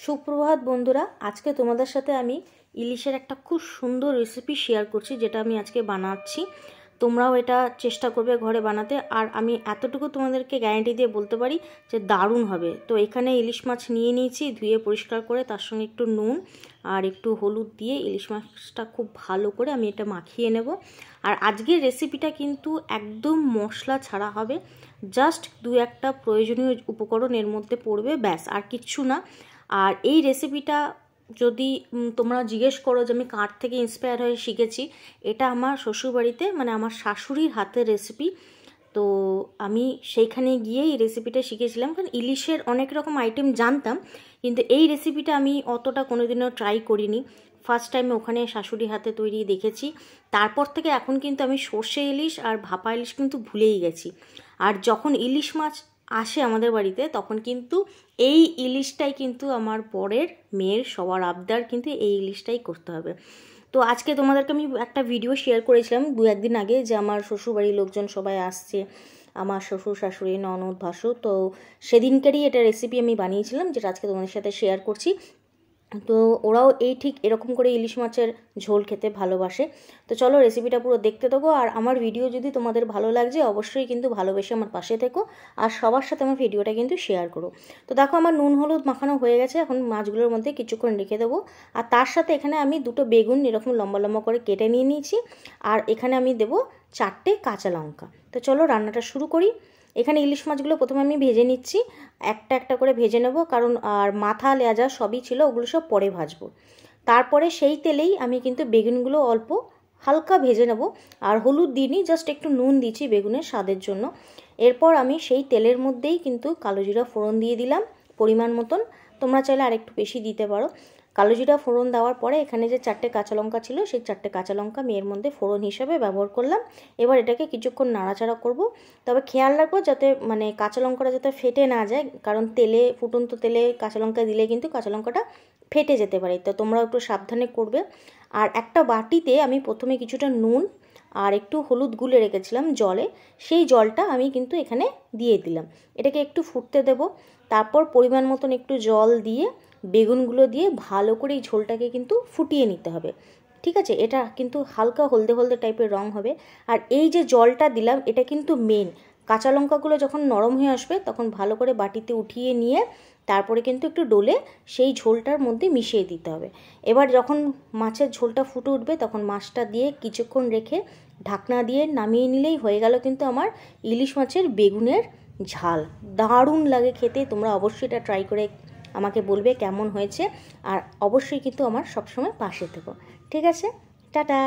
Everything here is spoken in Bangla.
সুপ্রভাত বন্ধুরা, আজকে তোমাদের সাথে আমি ইলিশের একটা খুব সুন্দর রেসিপি শেয়ার করছি, যেটা আমি আজকে বানাচ্ছি। তোমরাও এটা চেষ্টা করবে ঘরে বানাতে। আর আমি এতটুকু তোমাদেরকে গ্যারান্টি দিয়ে বলতে পারি যে দারুণ হবে। তো এখানে ইলিশ মাছ নিয়ে নিয়েছি, ধুয়ে পরিষ্কার করে, তার সঙ্গে একটু নুন আর একটু হলুদ দিয়ে ইলিশ মাছটা খুব ভালো করে আমি এটা মাখিয়ে নেব। আর আজকের রেসিপিটা কিন্তু একদম মশলা ছাড়া হবে, জাস্ট দু একটা প্রয়োজনীয় উপকরণ এর মধ্যে পড়বে, ব্যাস, আর কিচ্ছু না। আর এই রেসিপিটা যদি তোমরা জিজ্ঞেস করো যে আমি কার থেকে ইন্সপায়ার হয়ে শিখেছি, এটা আমার শ্বশুরবাড়িতে, মানে আমার শাশুড়ির হাতের রেসিপি। তো আমি সেইখানে গিয়েই রেসিপিটা শিখেছিলাম, কারণ ইলিশের অনেক রকম আইটেম জানতাম, কিন্তু এই রেসিপিটা আমি অতটা কোনোদিনও ট্রাই করিনি। ফার্স্ট টাইম ওখানে শাশুড়ি হাতে তৈরি দেখেছি। তারপর থেকে এখন কিন্তু আমি সর্ষে ইলিশ আর ভাপা ইলিশ কিন্তু ভুলেই গেছি। আর যখন ইলিশ মাছ আসে আমাদের বাড়িতে, তখন কিন্তু এই ইলিশটাই কিন্তু আমার বরের মেয়ের সবার আবদার, কিন্তু এই ইলিশটাই করতে হবে। তো আজকে তোমাদেরকে আমি একটা ভিডিও শেয়ার করেছিলাম দু একদিন আগে, যে আমার শ্বশুরবাড়ির লোকজন সবাই আসছে, আমার শ্বশুর শাশুড়ি ননদ ভাসুর। তো সেদিনকারই এটা রেসিপি আমি বানিয়েছিলাম, যেটা আজকে তোমাদের সাথে শেয়ার করছি। তো ওরাও ঠিক এরকম করে ইলিশ মাছের ঝোল খেতে ভালোবাসে। তো চলো রেসিপিটা পুরো দেখতে থাকো। আর আমার ভিডিও যদি তোমাদের ভালো লাগছে, অবশ্যই কিন্তু ভালোবেসে আমার পাশে থেকো, আর সবার সাথে আমার ভিডিওটা কিন্তু শেয়ার করো। তো দেখো, আমার নুন হলুদ মাখানো হয়ে গেছে। এখন মাছগুলোর মধ্যে কিছুক্ষণ রেখে দেবো। আর তার সাথে এখানে আমি দুটো বেগুন এরকম লম্বা লম্বা করে কেটে নিয়ে নিয়েছি। আর এখানে আমি দেবো 4টে কাঁচা লঙ্কা। তো চলো রান্নাটা শুরু করি। এখানে ইলিশ মাছগুলো প্রথমে আমি ভেজে নিচ্ছি, একটা একটা করে ভেজে নেব, কারণ আর মাথা লেজা সবই ছিল, ওগুলো সব পরে ভাজবো। তারপরে সেই তেলেই আমি কিন্তু বেগুনগুলো অল্প হালকা ভেজে নেব। আর হলুদ দিইনি, জাস্ট একটু নুন দিচ্ছি বেগুনের স্বাদের জন্য। এরপর আমি সেই তেলের মধ্যেই কিন্তু কালো জিরা ফোড়ন দিয়ে দিলাম পরিমাণ মতন। তোমরা চাইলে আরেকটু বেশি দিতে পারো। কালো জিরা ফোড়ন দেওয়ার পরে এখানে যে 4টে কাঁচা লঙ্কা ছিল, সেই 4টে কাঁচা লঙ্কা আমি এর মধ্যে ফোড়ন হিসাবে ব্যবহার করলাম। এবার এটাকে কিছুক্ষণ নাড়াচাড়া করব। তবে খেয়াল রাখবো যাতে কাঁচা লঙ্কাটা যাতে ফেটে না যায়, কারণ তেলে, ফুটন্ত তেলে কাঁচা লঙ্কা দিলে কিন্তু কাঁচা লঙ্কাটা ফেটে যেতে পারে। তো তোমরা একটু সাবধানে করবে। আর একটা বাটিতে আমি প্রথমে কিছুটা নুন আর একটু হলুদ গুলে রেখেছিলাম জলে, সেই জলটা আমি কিন্তু এখানে দিয়ে দিলাম। এটাকে একটু ফুটতে দেব। তারপর পরিমাণ মতন একটু জল দিয়ে বেগুনগুলো দিয়ে ভালো করে এই ঝোলটাকে কিন্তু ফুটিয়ে নিতে হবে। ঠিক আছে, এটা কিন্তু হালকা হলদে হলদে টাইপের রং হবে। আর এই যে জলটা দিলাম, এটা কিন্তু মেন। কাঁচা লঙ্কাগুলো যখন নরম হয়ে আসবে, তখন ভালো করে বাটিতে উঠিয়ে নিয়ে তারপরে কিন্তু একটু ডলে সেই ঝোলটার মধ্যে মিশিয়ে দিতে হবে। এবার যখন মাছের ঝোলটা ফুটে উঠবে, তখন মাছটা দিয়ে কিছুক্ষণ রেখে ঢাকনা দিয়ে নামিয়ে নিলেই হয়ে গেল কিন্তু আমার ইলিশ মাছের বেগুনের ঝাল। দারুণ লাগে খেতে। তোমরা অবশ্যই এটা ট্রাই করে আমাকে বলবে কেমন হয়েছে। আর অবশ্যই কিন্তু আমার সবসময় পাশে থেকো। ঠিক আছে, টাটা।